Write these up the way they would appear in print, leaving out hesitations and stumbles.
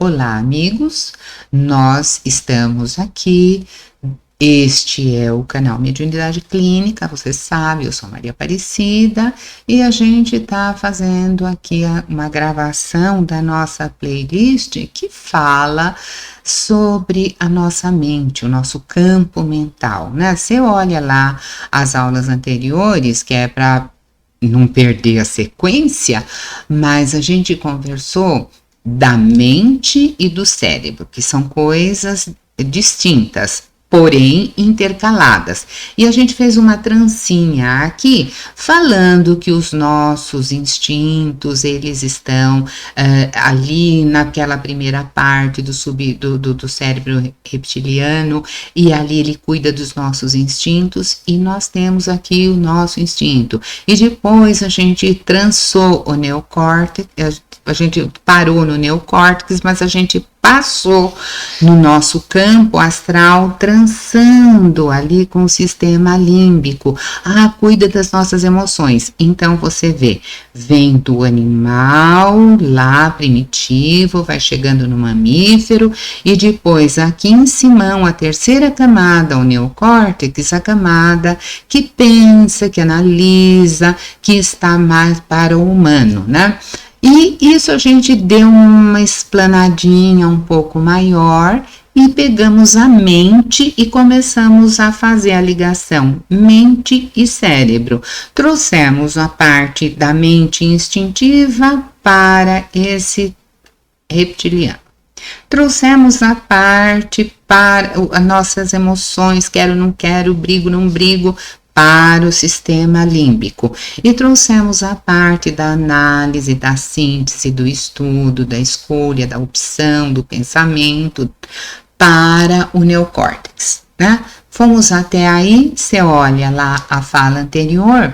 Olá, amigos, nós estamos aqui. Este é o canal Mediunidade Clínica, você sabe, eu sou Maria Aparecida e a gente está fazendo aqui uma gravação da nossa playlist que fala sobre a nossa mente, o nosso campo mental, né? Você olha lá as aulas anteriores, que é para não perder a sequência, mas a gente conversou da mente e do cérebro, que são coisas distintas, porém intercaladas. E a gente fez uma trancinha aqui, falando que os nossos instintos, eles estão ali naquela primeira parte do cérebro reptiliano, e ali ele cuida dos nossos instintos, e nós temos aqui o nosso instinto. E depois a gente trançou o neocórtex, a gente parou no neocórtex, mas a gente passou no nosso campo astral, trançando ali com o sistema límbico. Cuida das nossas emoções. Então você vem do animal lá primitivo, vai chegando no mamífero e depois aqui em cima, a terceira camada, o neocórtex, a camada que pensa, que analisa, que está mais para o humano, né? E isso a gente deu uma explanadinha um pouco maior e pegamos a mente e começamos a fazer a ligação mente e cérebro. Trouxemos a parte da mente instintiva para esse reptiliano. Trouxemos a parte para as nossas emoções, quero, não quero, brigo, não brigo, para o sistema límbico, e trouxemos a parte da análise, da síntese, do estudo, da escolha, da opção, do pensamento para o neocórtex, né? Fomos até aí, você olha lá a fala anterior.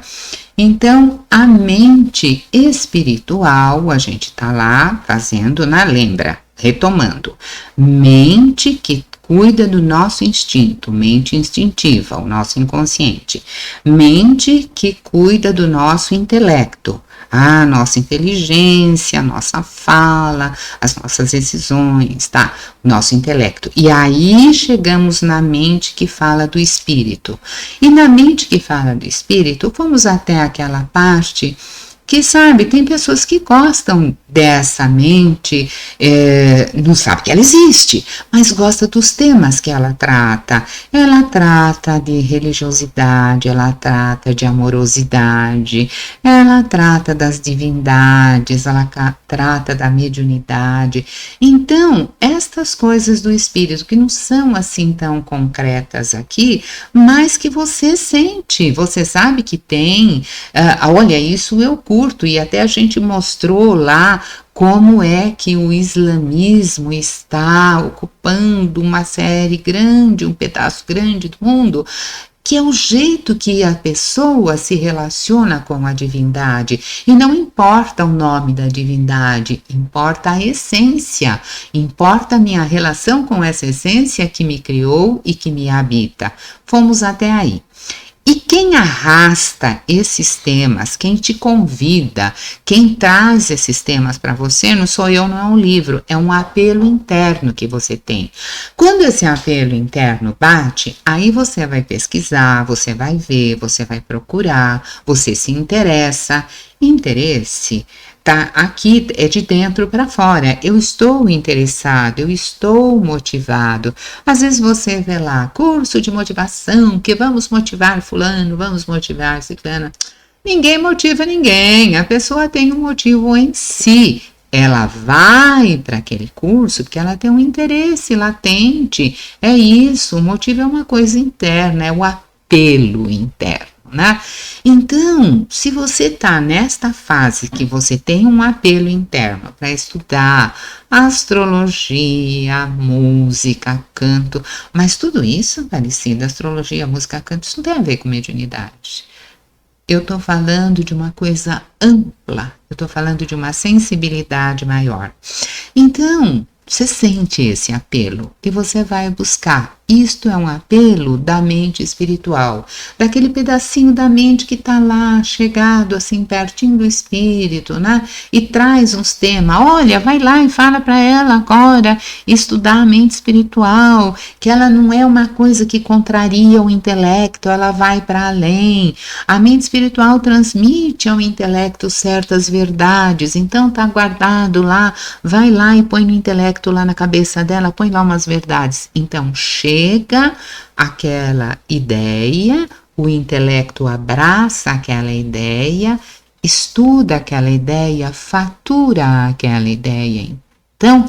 Então, a mente espiritual, a gente tá lá fazendo, lembra, retomando, mente que cuida do nosso instinto, mente instintiva, o nosso inconsciente. Mente que cuida do nosso intelecto, a nossa inteligência, a nossa fala, as nossas decisões, tá? O nosso intelecto. E aí chegamos na mente que fala do espírito. E na mente que fala do espírito, fomos até aquela parte que, sabe, tem pessoas que gostam dessa mente, não sabe que ela existe, mas gosta dos temas que ela trata. Ela trata de religiosidade, ela trata de amorosidade, ela trata das divindades, ela trata da mediunidade. Então, estas coisas do espírito, que não são assim tão concretas aqui, mas que você sente, você sabe que tem, olha, isso eu curto, e até a gente mostrou lá como é que o islamismo está ocupando uma série grande, um pedaço grande do mundo, que é o jeito que a pessoa se relaciona com a divindade. E não importa o nome da divindade, importa a essência, importa a minha relação com essa essência que me criou e que me habita. Fomos até aí. E quem arrasta esses temas, quem te convida, quem traz esses temas para você, não sou eu, não é um livro, é um apelo interno que você tem. Quando esse apelo interno bate, aí você vai pesquisar, você vai ver, você vai procurar, você se interessa. Interesse tá aqui, é de dentro para fora. Eu estou interessado, eu estou motivado. Às vezes você vê lá, curso de motivação, que vamos motivar fulano, vamos motivar ciclana. Ninguém motiva ninguém, a pessoa tem um motivo em si. Ela vai para aquele curso porque ela tem um interesse latente. É isso, o motivo é uma coisa interna, é o apelo interno. Né? Então, se você está nesta fase que você tem um apelo interno para estudar astrologia, música, canto, mas tudo isso, Aparecida, astrologia, música, canto, isso não tem a ver com mediunidade. Eu estou falando de uma coisa ampla, eu estou falando de uma sensibilidade maior. Então, você sente esse apelo e você vai buscar Isto é um apelo da mente espiritual, daquele pedacinho da mente que está lá, chegado assim, pertinho do espírito, né? E traz uns temas. Olha, vai lá e fala para ela agora estudar a mente espiritual, que ela não é uma coisa que contraria o intelecto, ela vai para além. A mente espiritual transmite ao intelecto certas verdades, então tá guardado lá, vai lá e põe no intelecto lá na cabeça dela, põe lá umas verdades. Então, chega aquela ideia, o intelecto abraça aquela ideia, estuda aquela ideia, fatura aquela ideia. Então,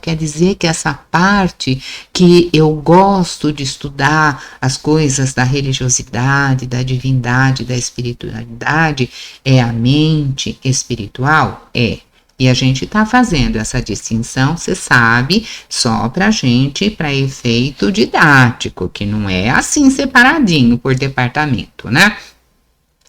quer dizer que essa parte que eu gosto de estudar as coisas da religiosidade, da divindade, da espiritualidade, é a mente espiritual? É. E a gente está fazendo essa distinção, você sabe, só para gente, para efeito didático, que não é assim separadinho por departamento, né?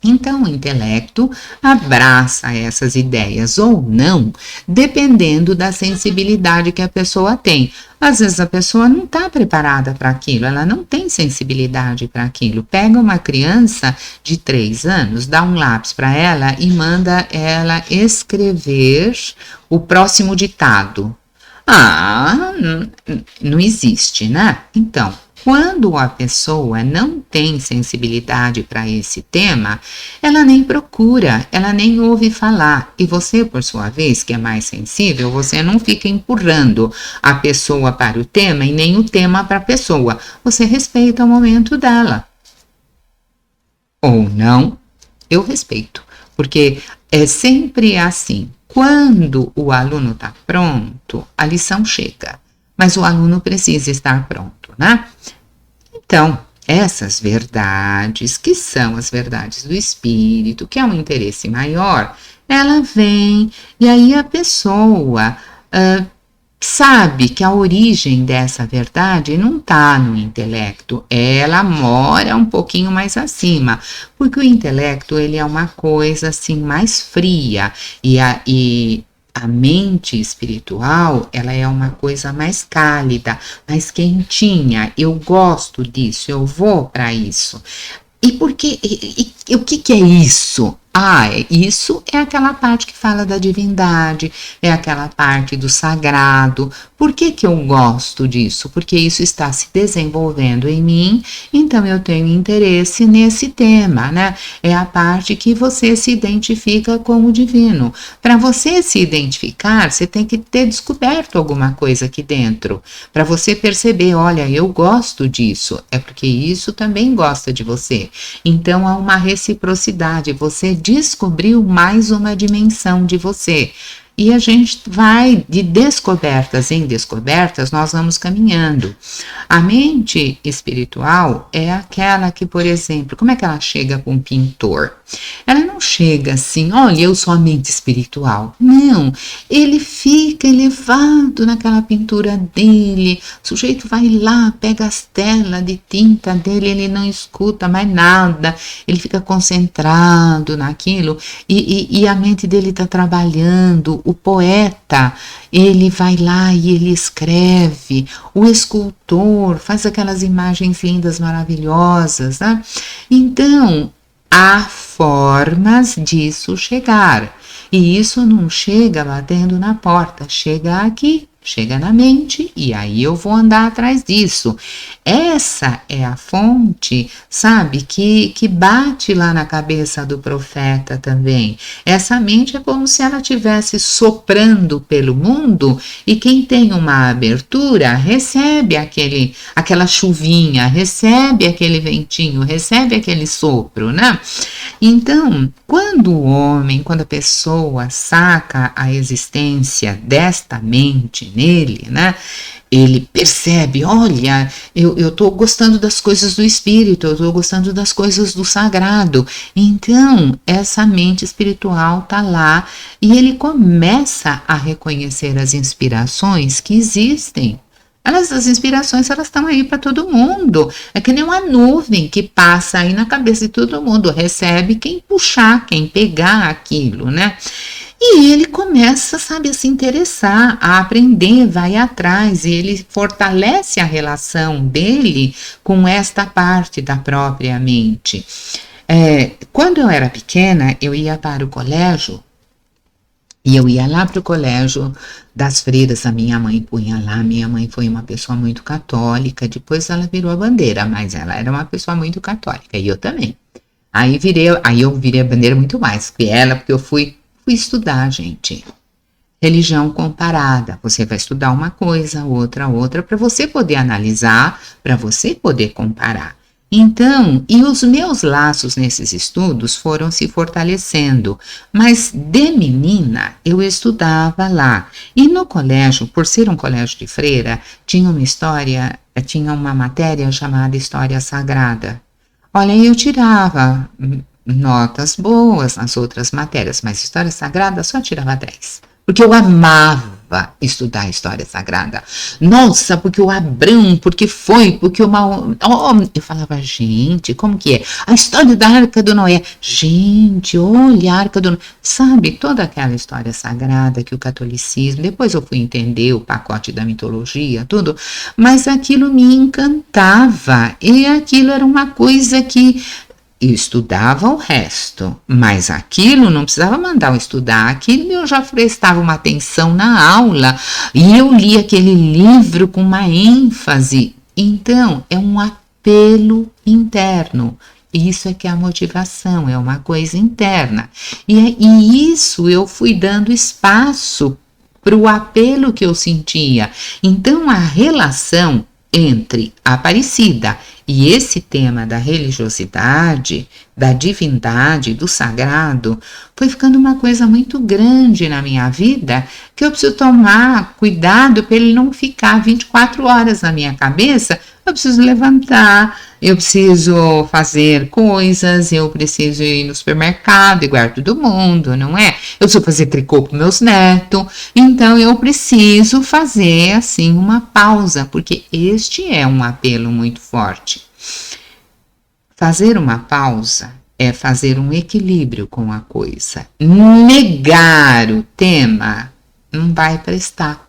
Então, o intelecto abraça essas ideias ou não, dependendo da sensibilidade que a pessoa tem. Às vezes a pessoa não está preparada para aquilo, ela não tem sensibilidade para aquilo. Pega uma criança de 3 anos, dá um lápis para ela e manda ela escrever o próximo ditado. Não existe, né? Então, quando a pessoa não tem sensibilidade para esse tema, ela nem procura, ela nem ouve falar. E você, por sua vez, que é mais sensível, você não fica empurrando a pessoa para o tema e nem o tema para a pessoa. Você respeita o momento dela. Ou não, eu respeito. Porque é sempre assim. Quando o aluno está pronto, a lição chega. Mas o aluno precisa estar pronto, né? Então, essas verdades, que são as verdades do espírito, que é um interesse maior, ela vem e aí a pessoa sabe que a origem dessa verdade não está no intelecto, ela mora um pouquinho mais acima, porque o intelecto ele é uma coisa assim mais fria e a mente espiritual, ela é uma coisa mais cálida, mais quentinha. Eu gosto disso, eu vou para isso. E por que? O que é isso? Isso é aquela parte que fala da divindade, é aquela parte do sagrado. Por que eu gosto disso? Porque isso está se desenvolvendo em mim, então eu tenho interesse nesse tema, né? É a parte que você se identifica com o divino. Para você se identificar, você tem que ter descoberto alguma coisa aqui dentro. Para você perceber, olha, eu gosto disso, é porque isso também gosta de você. Então há uma reciprocidade, você descobriu mais uma dimensão de você. E a gente vai de descobertas em descobertas, nós vamos caminhando. A mente espiritual é aquela que, por exemplo, como é que ela chega com um pintor? Ela não chega assim, olha, eu sou a mente espiritual. Não, ele fica elevado naquela pintura dele, o sujeito vai lá, pega as telas de tinta dele, ele não escuta mais nada, ele fica concentrado naquilo e a mente dele está trabalhando. O poeta, ele vai lá e ele escreve, o escultor faz aquelas imagens lindas, maravilhosas, né? Então, há formas disso chegar, e isso não chega batendo na porta, chega aqui, chega na mente, e aí eu vou andar atrás disso. Essa é a fonte, sabe, que bate lá na cabeça do profeta também. Essa mente é como se ela estivesse soprando pelo mundo, e quem tem uma abertura recebe aquela chuvinha, recebe aquele ventinho, recebe aquele sopro, né? Então, quando a pessoa saca a existência desta mente nele, né? Ele percebe, olha, eu estou gostando das coisas do espírito, eu estou gostando das coisas do sagrado. Então, essa mente espiritual está lá e ele começa a reconhecer as inspirações que existem. As inspirações, elas estão aí para todo mundo. É que nem uma nuvem que passa aí na cabeça de todo mundo. Recebe quem puxar, quem pegar aquilo, né? E ele começa, sabe, a se interessar, a aprender, vai atrás, e ele fortalece a relação dele com esta parte da própria mente. Quando eu era pequena, eu ia para o colégio, e eu ia lá para o colégio das freiras, a minha mãe punha lá. Minha mãe foi uma pessoa muito católica, depois ela virou a bandeira, mas ela era uma pessoa muito católica, e eu também. Aí eu virei a bandeira muito mais que ela, porque eu fui estudar, gente. Religião comparada. Você vai estudar uma coisa, outra, para você poder analisar, para você poder comparar. Então, e os meus laços nesses estudos foram se fortalecendo, mas de menina eu estudava lá. E no colégio, por ser um colégio de freira, tinha uma matéria chamada História Sagrada. Olha, eu tirava notas boas nas outras matérias, mas História Sagrada só tirava 10. Porque eu amava estudar a História Sagrada. Nossa, porque o Abrão, porque o Mal... Oh, eu falava, gente, como que é? A história da Arca do Noé. Gente, olha a Arca do Noé. Sabe, toda aquela história sagrada que o catolicismo... Depois eu fui entender o pacote da mitologia, tudo. Mas aquilo me encantava. E aquilo era uma coisa que... Eu estudava o resto, mas aquilo não precisava mandar eu estudar, aquilo eu já prestava uma atenção na aula e eu li aquele livro com uma ênfase. Então, é um apelo interno. Isso é que é a motivação, é uma coisa interna. E isso eu fui dando espaço para o apelo que eu sentia. Então, a relação entre a Aparecida e esse tema da religiosidade, da divindade, do sagrado, foi ficando uma coisa muito grande na minha vida, que eu preciso tomar cuidado para ele não ficar 24 horas na minha cabeça. Eu preciso levantar, eu preciso fazer coisas, eu preciso ir no supermercado, igual todo mundo, não é? Eu preciso fazer tricô para meus netos, então eu preciso fazer assim uma pausa, porque este é um apelo muito forte. Fazer uma pausa é fazer um equilíbrio com a coisa. Negar o tema não vai prestar.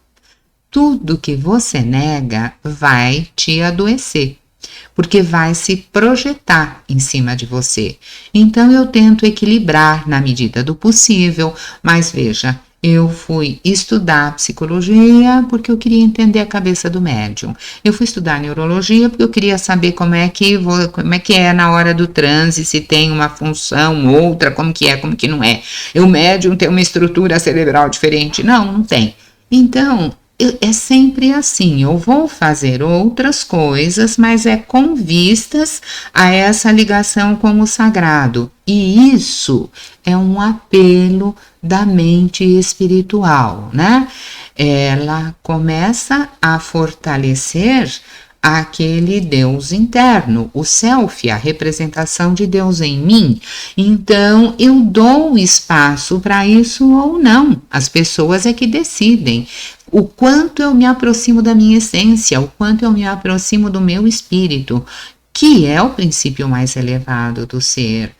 Tudo que você nega vai te adoecer, porque vai se projetar em cima de você. Então eu tento equilibrar na medida do possível, mas veja, eu fui estudar psicologia porque eu queria entender a cabeça do médium. Eu fui estudar neurologia porque eu queria saber como é que é na hora do transe, se tem uma função, outra, como que não é. O médium tem uma estrutura cerebral diferente? Não, não tem. Então, é sempre assim, eu vou fazer outras coisas, mas é com vistas a essa ligação com o sagrado. E isso é um apelo da mente espiritual, né? Ela começa a fortalecer aquele Deus interno, o self, a representação de Deus em mim. Então, eu dou espaço para isso ou não. As pessoas é que decidem. O quanto eu me aproximo da minha essência, o quanto eu me aproximo do meu espírito, que é o princípio mais elevado do ser,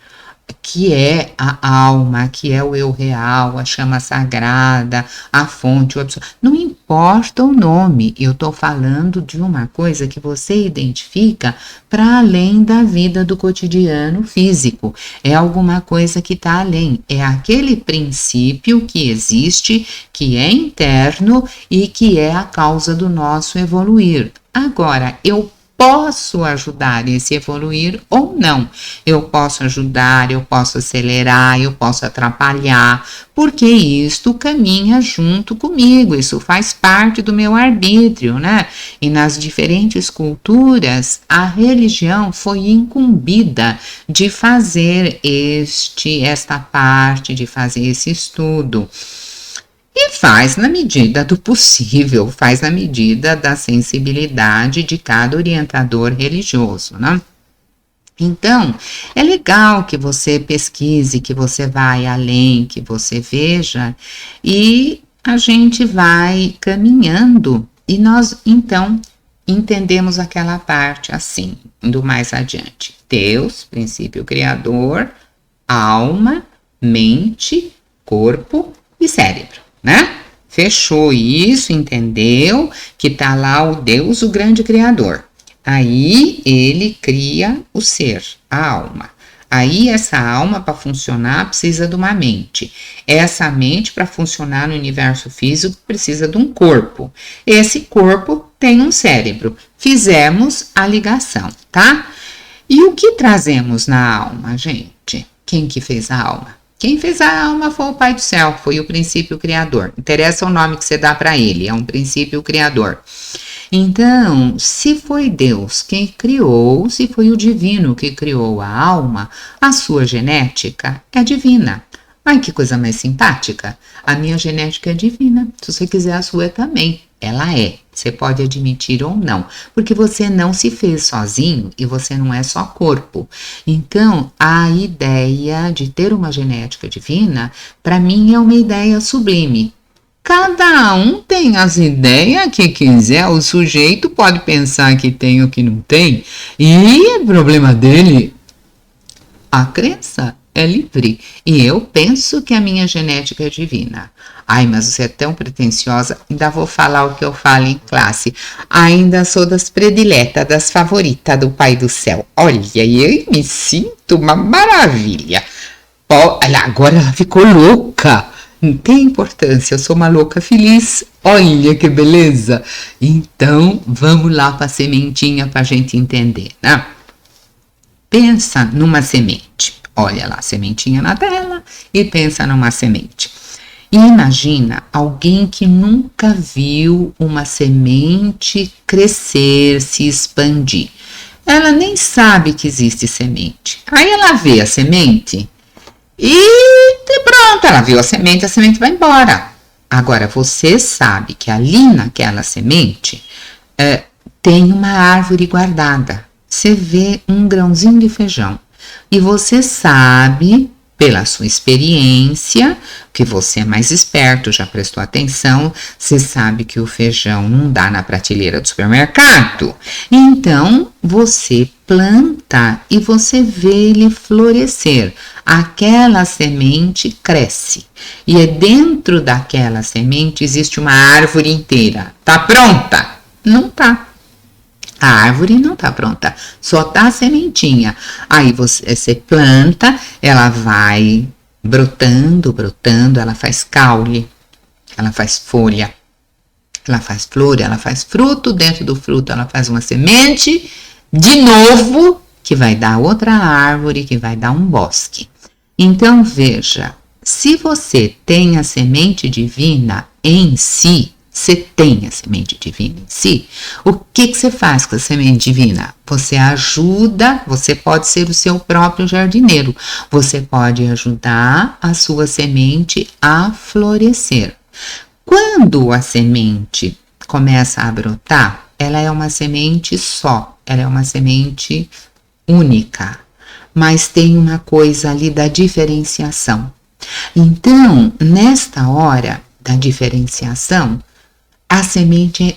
que é a alma, que é o eu real, a chama sagrada, a fonte, o absoluto. Não importa o nome, eu estou falando de uma coisa que você identifica para além da vida do cotidiano físico. É alguma coisa que está além. É aquele princípio que existe, que é interno e que é a causa do nosso evoluir. Agora, eu posso ajudar esse evoluir ou não. Eu posso ajudar, eu posso acelerar, eu posso atrapalhar, porque isto caminha junto comigo, isso faz parte do meu arbítrio, né? E nas diferentes culturas, a religião foi incumbida de fazer esta parte, de fazer esse estudo. E faz na medida do possível, faz na medida da sensibilidade de cada orientador religioso, né? Então, é legal que você pesquise, que você vai além, que você veja, e a gente vai caminhando, e nós, então, entendemos aquela parte assim, indo mais adiante. Deus, princípio criador, alma, mente, corpo, e cérebro, né? Fechou isso, entendeu? Que tá lá o Deus, o grande criador. Aí ele cria o ser, a alma. Aí essa alma, para funcionar, precisa de uma mente. Essa mente, para funcionar no universo físico, precisa de um corpo. Esse corpo tem um cérebro. Fizemos a ligação, tá? E o que trazemos na alma, gente? Quem que fez a alma? Quem fez a alma foi o Pai do Céu, foi o princípio criador. Interessa o nome que você dá para ele, é um princípio criador. Então, se foi Deus quem criou, se foi o divino que criou a alma, a sua genética é divina. Ai, que coisa mais simpática. A minha genética é divina. Se você quiser, a sua também. Ela é. Você pode admitir ou não. Porque você não se fez sozinho e você não é só corpo. Então, a ideia de ter uma genética divina, para mim, é uma ideia sublime. Cada um tem as ideias que quiser. O sujeito pode pensar que tem ou que não tem. E é problema dele. A crença é livre. E eu penso que a minha genética é divina. Ai, mas você é tão pretensiosa. Ainda vou falar o que eu falo em classe. Ainda sou das prediletas, das favoritas do Pai do Céu. Olha, eu me sinto uma maravilha. Olha, agora ela ficou louca. Não tem importância, eu sou uma louca feliz. Olha que beleza. Então, vamos lá para a sementinha para a gente entender, né? Pensa numa semente. Olha lá, sementinha na tela e pensa numa semente. E imagina alguém que nunca viu uma semente crescer, se expandir. Ela nem sabe que existe semente. Aí ela vê a semente e pronto, ela viu a semente vai embora. Agora, você sabe que ali naquela semente tem uma árvore guardada. Você vê um grãozinho de feijão. E você sabe, pela sua experiência, que você é mais esperto, já prestou atenção, você sabe que o feijão não dá na prateleira do supermercado. Então, você planta e você vê ele florescer. Aquela semente cresce. E dentro daquela semente existe uma árvore inteira. Tá pronta? Não tá. A árvore não tá pronta, só tá a sementinha. Aí você planta, ela vai brotando, ela faz caule, ela faz folha, ela faz flor, ela faz fruto, dentro do fruto ela faz uma semente, de novo, que vai dar outra árvore, que vai dar um bosque. Então veja, se você tem a semente divina em si, você tem a semente divina em si, o que você faz com a semente divina? Você ajuda, você pode ser o seu próprio jardineiro, você pode ajudar a sua semente a florescer. Quando a semente começa a brotar, ela é uma semente só, ela é uma semente única, mas tem uma coisa ali da diferenciação. Então, nesta hora da diferenciação, a semente é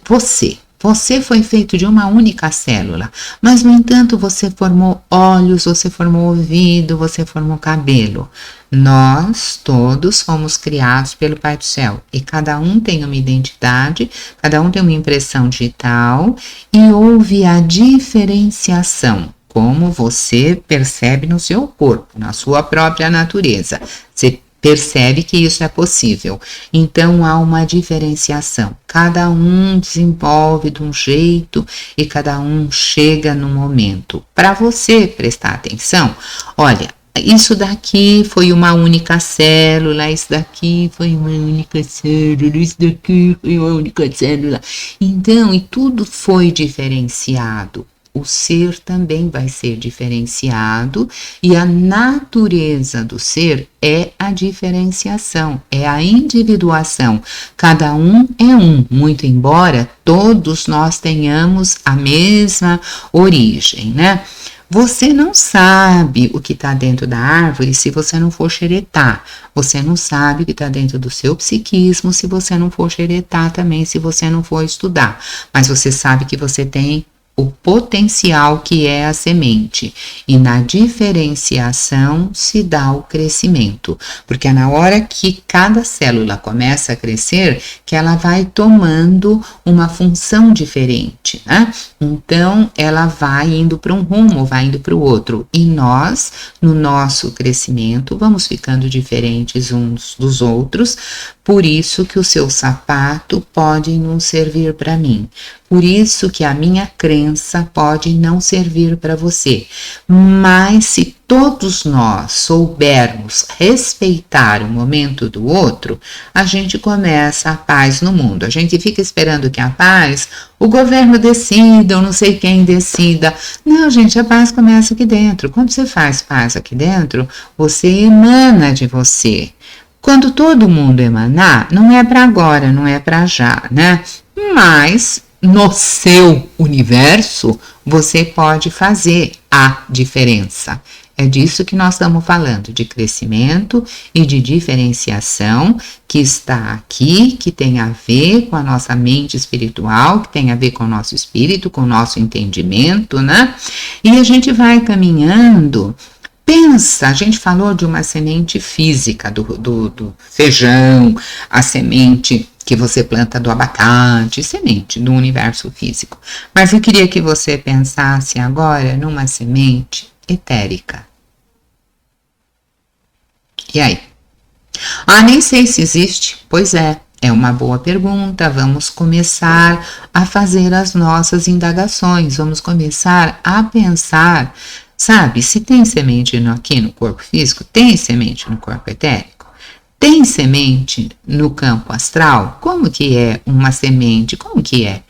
você. Você foi feito de uma única célula, mas no entanto você formou olhos, você formou ouvido, você formou cabelo. Nós todos fomos criados pelo Pai do Céu e cada um tem uma identidade, cada um tem uma impressão digital e houve a diferenciação, como você percebe no seu corpo, na sua própria natureza. Você percebe que isso é possível. Então há uma diferenciação. Cada um desenvolve de um jeito e cada um chega no momento. Para você prestar atenção, olha, isso daqui foi uma única célula, isso daqui foi uma única célula, isso daqui foi uma única célula. Então, e tudo foi diferenciado. O ser também vai ser diferenciado e a natureza do ser é a diferenciação, é a individuação. Cada um é um, muito embora todos nós tenhamos a mesma origem, né? Você não sabe o que está dentro da árvore se você não for xeretar. Você não sabe o que está dentro do seu psiquismo se você não for xeretar também, se você não for estudar. Mas você sabe que você tem o potencial que é a semente, e na diferenciação se dá o crescimento, porque é na hora que cada célula começa a crescer que ela vai tomando uma função diferente, né? Então ela vai indo para um rumo, vai indo para o outro, e nós, no nosso crescimento, vamos ficando diferentes uns dos outros. Por isso que o seu sapato pode não servir para mim. Por isso que a minha crença pode não servir para você. Mas se todos nós soubermos respeitar o momento do outro, a gente começa a paz no mundo. A gente fica esperando que a paz, o governo decida, ou não sei quem decida. Não, gente, a paz começa aqui dentro. Quando você faz paz aqui dentro, você emana de você. Quando todo mundo emanar, não é para agora, não é para já, né? Mas no seu universo, você pode fazer a diferença. É disso que nós estamos falando, de crescimento e de diferenciação, que está aqui, que tem a ver com a nossa mente espiritual, que tem a ver com o nosso espírito, com o nosso entendimento, né? E a gente vai caminhando. Pensa, a gente falou de uma semente física, do feijão, a semente que você planta do abacate, semente do universo físico. Mas eu queria que você pensasse agora numa semente etérica. E aí? Ah, nem sei se existe. Pois é uma boa pergunta. Vamos começar a fazer as nossas indagações, vamos começar a pensar. Sabe, se tem semente aqui no corpo físico, tem semente no corpo etérico, tem semente no campo astral. Como que é uma semente? Como que é?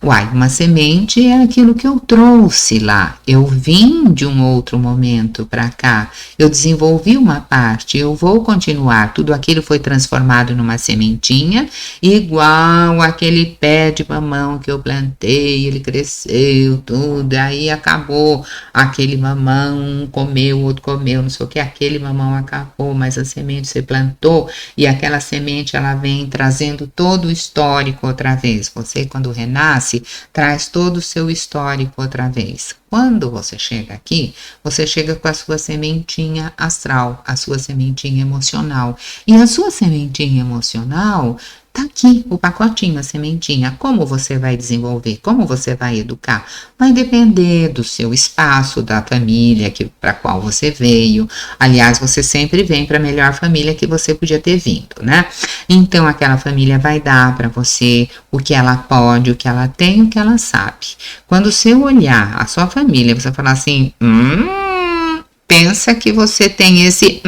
Uai, uma semente é aquilo que eu trouxe lá. Eu vim de um outro momento para cá. Eu desenvolvi uma parte, eu vou continuar. Tudo aquilo foi transformado numa sementinha, igual aquele pé de mamão que eu plantei, ele cresceu, tudo. Aí acabou aquele mamão, um comeu, o outro comeu, não sei o que. Aquele mamão acabou, mas a semente você plantou e aquela semente ela vem trazendo todo o histórico outra vez. Você, quando renasce, traz todo o seu histórico outra vez. Quando você chega aqui, você chega com a sua sementinha astral, a sua sementinha emocional. E a sua sementinha emocional tá aqui, o pacotinho, a sementinha. Como você vai desenvolver? Como você vai educar? Vai depender do seu espaço, da família para qual você veio. Aliás, você sempre vem para a melhor família que você podia ter vindo, né? Então, aquela família vai dar para você o que ela pode, o que ela tem, o que ela sabe. Quando você olhar a sua família, você falar assim, pensa que você tem esse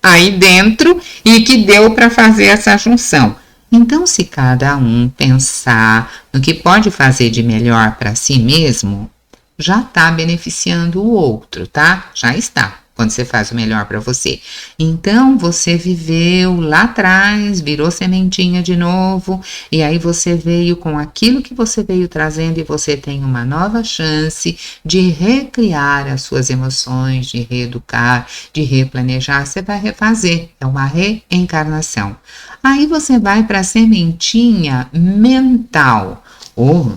aí dentro e que deu para fazer essa junção. Então, se cada um pensar no que pode fazer de melhor para si mesmo, já está beneficiando o outro, tá? Já está, quando você faz o melhor para você. Então, você viveu lá atrás, virou sementinha de novo, e aí você veio com aquilo que você veio trazendo e você tem uma nova chance de recriar as suas emoções, de reeducar, de replanejar. Você vai refazer, é uma reencarnação. Aí você vai para a sementinha mental.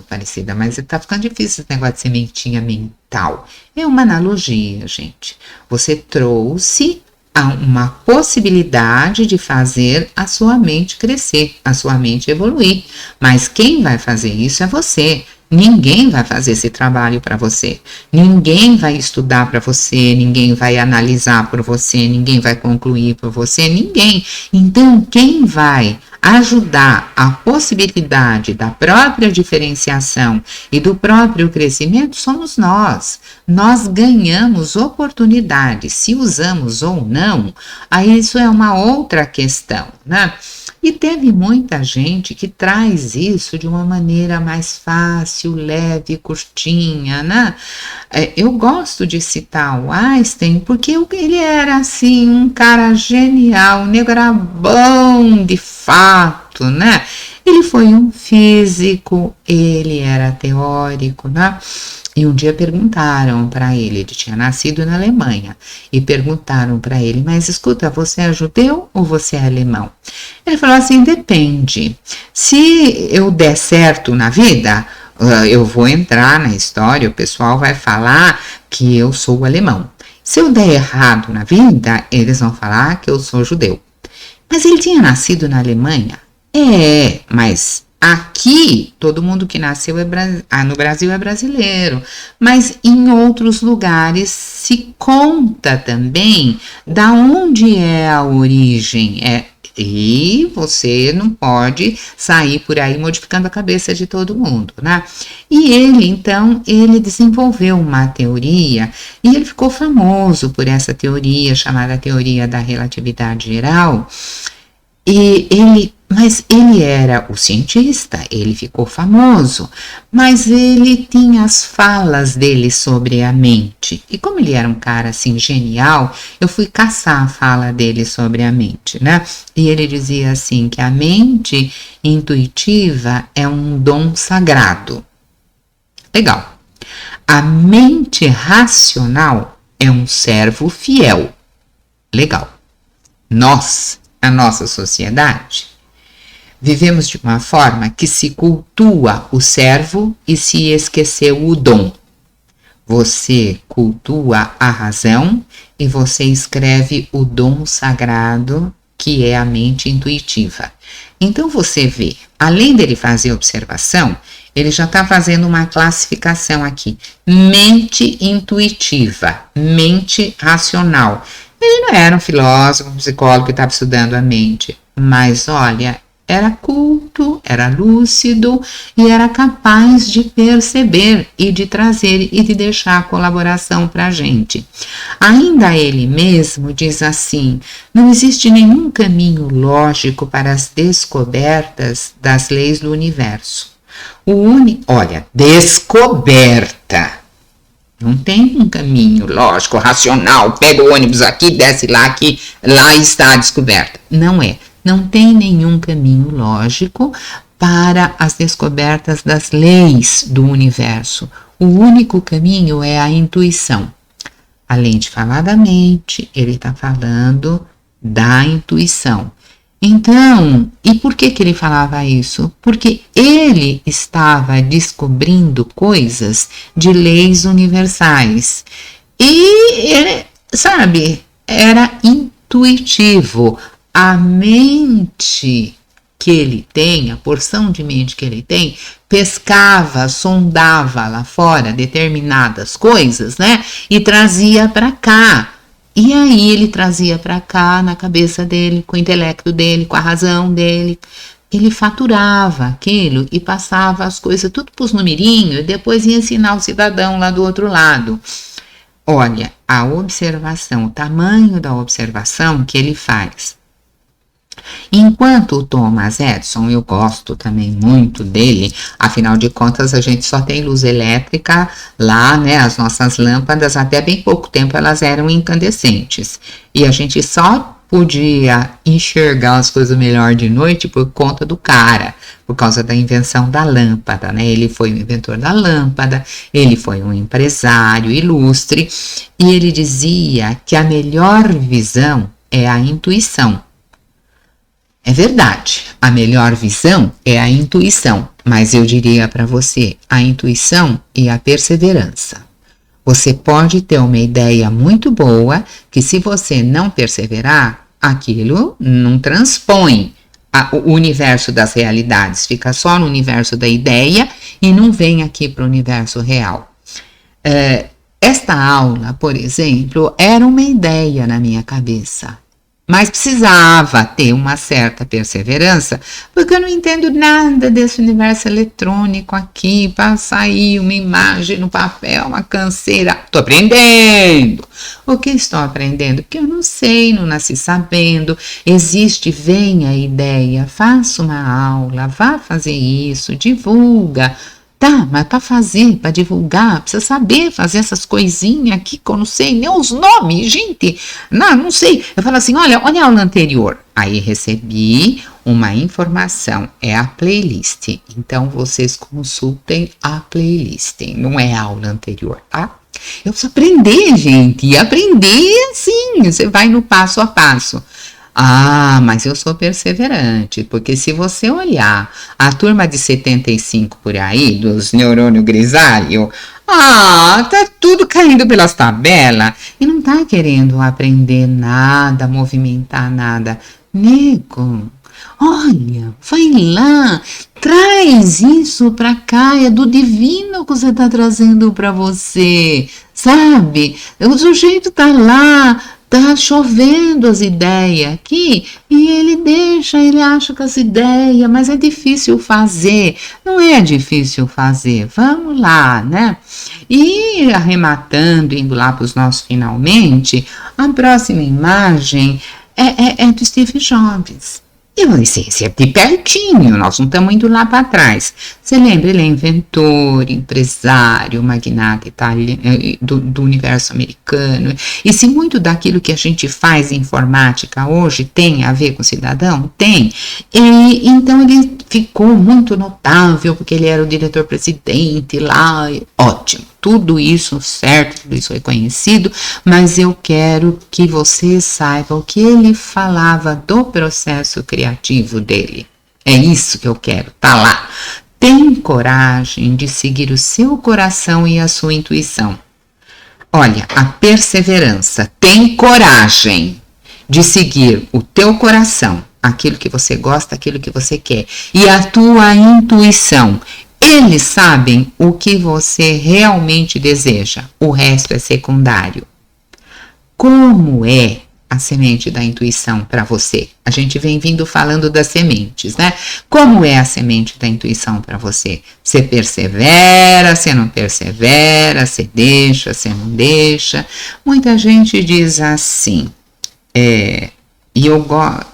Parecida, mas tá ficando difícil esse negócio de sementinha mental. É uma analogia, gente. Você trouxe uma possibilidade de fazer a sua mente crescer, a sua mente evoluir. Mas quem vai fazer isso é você. Ninguém vai fazer esse trabalho para você. Ninguém vai estudar para você, ninguém vai analisar por você, ninguém vai concluir por você, ninguém. Então, quem vai ajudar a possibilidade da própria diferenciação e do próprio crescimento somos nós. Nós ganhamos oportunidades, se usamos ou não, aí isso é uma outra questão, né? E teve muita gente que traz isso de uma maneira mais fácil, leve, curtinha, né? Eu gosto de citar o Einstein porque ele era, assim, um cara genial, o nego era bom de fato, né? Ele foi um físico, ele era teórico, né? E um dia perguntaram para ele tinha nascido na Alemanha, e perguntaram para ele, mas escuta, você é judeu ou você é alemão? Ele falou assim, depende, se eu der certo na vida, eu vou entrar na história, o pessoal vai falar que eu sou alemão. Se eu der errado na vida, eles vão falar que eu sou judeu. Mas ele tinha nascido na Alemanha? Mas aqui todo mundo que nasceu no Brasil é brasileiro. Mas em outros lugares se conta também da onde é a origem. E você não pode sair por aí modificando a cabeça de todo mundo, né? E ele desenvolveu uma teoria e ele ficou famoso por essa teoria chamada teoria da relatividade geral. Mas ele era o cientista, ele ficou famoso, mas ele tinha as falas dele sobre a mente. E como ele era um cara assim genial, eu fui caçar a fala dele sobre a mente, né? E ele dizia assim que a mente intuitiva é um dom sagrado. Legal. A mente racional é um servo fiel. Legal. A nossa sociedade, vivemos de uma forma que se cultua o servo e se esqueceu o dom. Você cultua a razão e você escreve o dom sagrado, que é a mente intuitiva. Então você vê, além dele fazer observação, ele já está fazendo uma classificação aqui. Mente intuitiva, mente racional. Ele não era um filósofo, um psicólogo que estava estudando a mente, mas olha, era culto, era lúcido e era capaz de perceber e de trazer e de deixar a colaboração para a gente. Ainda ele mesmo diz assim: não existe nenhum caminho lógico para as descobertas das leis do universo. Olha, descoberta. Não tem um caminho lógico, racional, pega o ônibus aqui, desce lá, que lá está a descoberta. Não é. Não tem nenhum caminho lógico para as descobertas das leis do universo. O único caminho é a intuição. Além de falar da mente, ele está falando da intuição. Então, e por que ele falava isso? Porque ele estava descobrindo coisas de leis universais. E ele, era intuitivo. A mente que ele tem, a porção de mente que ele tem, pescava, sondava lá fora determinadas coisas, né? E trazia para cá. E aí ele trazia para cá, na cabeça dele, com o intelecto dele, com a razão dele. Ele faturava aquilo e passava as coisas tudo para os numerinhos e depois ia ensinar o cidadão lá do outro lado. Olha, a observação, o tamanho da observação que ele faz. Enquanto o Thomas Edison, eu gosto também muito dele, afinal de contas a gente só tem luz elétrica lá, né? As nossas lâmpadas, até bem pouco tempo elas eram incandescentes e a gente só podia enxergar as coisas melhor de noite por conta do cara, por causa da invenção da lâmpada, né? Ele foi o inventor da lâmpada, ele foi um empresário ilustre e ele dizia que a melhor visão é a intuição. É verdade, a melhor visão é a intuição, mas eu diria para você, a intuição e a perseverança. Você pode ter uma ideia muito boa que se você não perseverar, aquilo não transpõe o universo das realidades, fica só no universo da ideia e não vem aqui para o universo real. Esta aula, por exemplo, era uma ideia na minha cabeça. Mas precisava ter uma certa perseverança, porque eu não entendo nada desse universo eletrônico aqui, para sair uma imagem no papel, uma canseira. Estou aprendendo. O que estou aprendendo? Porque eu não sei, não nasci sabendo. Vem a ideia, faça uma aula, vá fazer isso, divulga. Tá, mas para fazer, para divulgar, precisa saber fazer essas coisinhas aqui que eu não sei nem os nomes, gente. Não sei. Eu falo assim, olha a aula anterior. Aí recebi uma informação, é a playlist. Então vocês consultem a playlist, não é a aula anterior, tá? Eu preciso aprender, gente. E aprender assim, você vai no passo a passo. Ah, mas eu sou perseverante, porque se você olhar a turma de 75 por aí, dos neurônio grisalho, tá tudo caindo pelas tabelas e não tá querendo aprender nada, movimentar nada. Nego, olha, vai lá, traz isso pra cá, é do divino que você tá trazendo pra você, sabe? O sujeito tá lá, tá chovendo as ideias aqui e ele acha que as ideias, mas é difícil fazer, não é difícil fazer, vamos lá, né? E arrematando, indo lá para os nossos finalmente, a próxima imagem é do Steve Jobs. E eu disse, esse é de pertinho, nós não estamos indo lá para trás. Você lembra, ele é inventor, empresário, magnata italiano, do universo americano. E se muito daquilo que a gente faz em informática hoje tem a ver com cidadão? Tem. E então ele ficou muito notável, porque ele era o diretor-presidente lá, ótimo. Tudo isso certo, tudo isso reconhecido, mas eu quero que você saiba o que ele falava do processo criativo dele. É isso que eu quero, tá lá. Tem coragem de seguir o seu coração e a sua intuição. Olha, a perseverança, tem coragem de seguir o teu coração, aquilo que você gosta, aquilo que você quer, e a tua intuição. Eles sabem o que você realmente deseja, o resto é secundário. Como é a semente da intuição para você? A gente vem vindo falando das sementes, né? Como é a semente da intuição para você? Você persevera, você não persevera, você deixa, você não deixa? Muita gente diz assim, e eu gosto,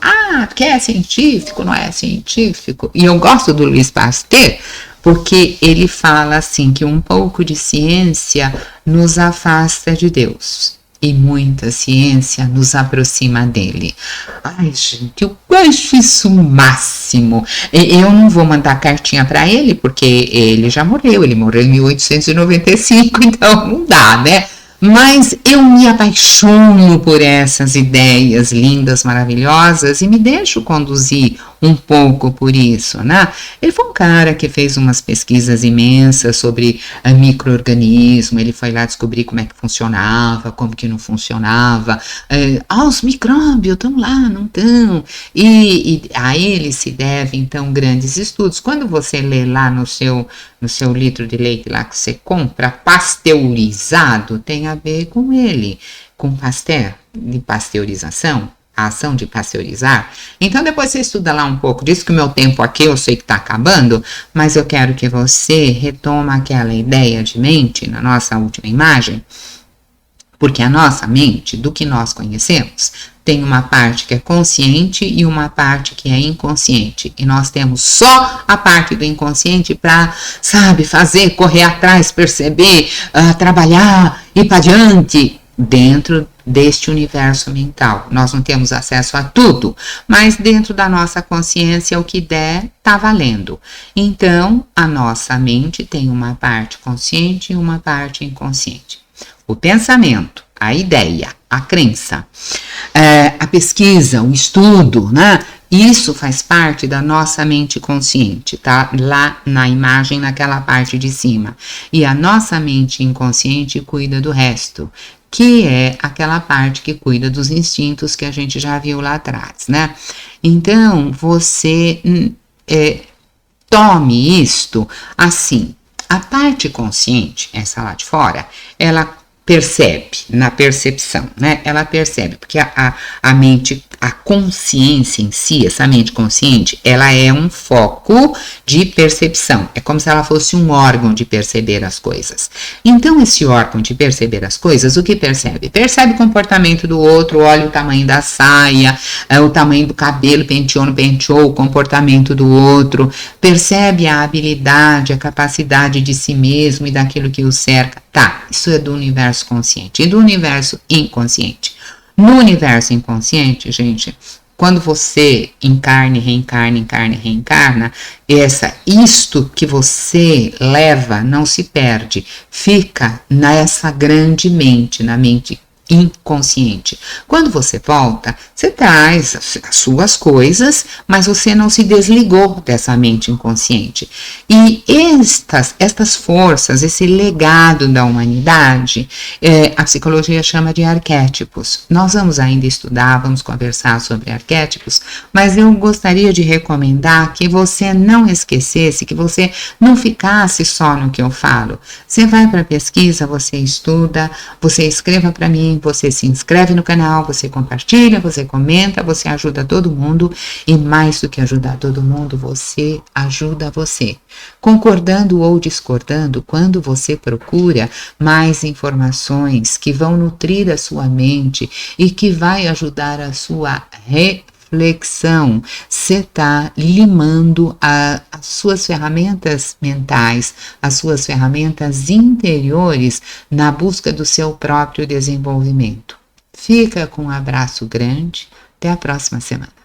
que é científico, não é científico? E eu gosto do Louis Pasteur, porque ele fala assim que um pouco de ciência nos afasta de Deus e muita ciência nos aproxima dele. Ai, gente, eu acho isso o máximo. Eu não vou mandar cartinha para ele, porque ele já morreu, ele morreu em 1895, então não dá, né? Mas eu me apaixono por essas ideias lindas, maravilhosas e me deixo conduzir um pouco por isso, né? Ele foi um cara que fez umas pesquisas imensas sobre micro-organismo, ele foi lá descobrir como é que funcionava, como que não funcionava. Os micróbios estão lá, não estão. E a ele se deve, então, grandes estudos. Quando você lê lá no seu litro de leite lá que você compra, pasteurizado, tem a ver com ele, com Pasteur, de pasteurização, a ação de pasteurizar. Então depois você estuda lá um pouco disso, que o meu tempo aqui eu sei que está acabando, mas eu quero que você retoma aquela ideia de mente na nossa última imagem, porque a nossa mente, do que nós conhecemos, tem uma parte que é consciente e uma parte que é inconsciente. E nós temos só a parte do inconsciente para, sabe, fazer, correr atrás, perceber, trabalhar, ir para adiante dentro deste universo mental. Nós não temos acesso a tudo, mas dentro da nossa consciência o que der tá valendo. Então, a nossa mente tem uma parte consciente e uma parte inconsciente. O pensamento, a ideia, a crença, a pesquisa, o estudo, né? Isso faz parte da nossa mente consciente, tá? Lá na imagem, naquela parte de cima. E a nossa mente inconsciente cuida do resto, que é aquela parte que cuida dos instintos que a gente já viu lá atrás, né? Então, você tome isto assim. A parte consciente, essa lá de fora, ela percebe, na percepção, né? Ela percebe, porque a mente, a consciência em si, essa mente consciente, ela é um foco de percepção. É como se ela fosse um órgão de perceber as coisas. Então, esse órgão de perceber as coisas, o que percebe? Percebe o comportamento do outro, olha o tamanho da saia, o tamanho do cabelo, penteou, não penteou, o comportamento do outro, percebe a habilidade, a capacidade de si mesmo e daquilo que o cerca. Tá, isso é do universo consciente e do universo inconsciente. No universo inconsciente, gente, quando você encarna, reencarna, isto que você leva não se perde, fica nessa grande mente, na mente inconsciente. Quando você volta, você traz as suas coisas, mas você não se desligou dessa mente inconsciente. E estas forças, esse legado da humanidade, a psicologia chama de arquétipos. Nós vamos ainda estudar, vamos conversar sobre arquétipos, mas eu gostaria de recomendar que você não esquecesse, que você não ficasse só no que eu falo. Você vai para a pesquisa, você estuda, você escreva para mim, você se inscreve no canal, você compartilha, você comenta, você ajuda todo mundo e mais do que ajudar todo mundo, você ajuda você. Concordando ou discordando, quando você procura mais informações que vão nutrir a sua mente e que vai ajudar a sua reflexão, você está limando as suas ferramentas mentais, as suas ferramentas interiores na busca do seu próprio desenvolvimento. Fica com um abraço grande, até a próxima semana.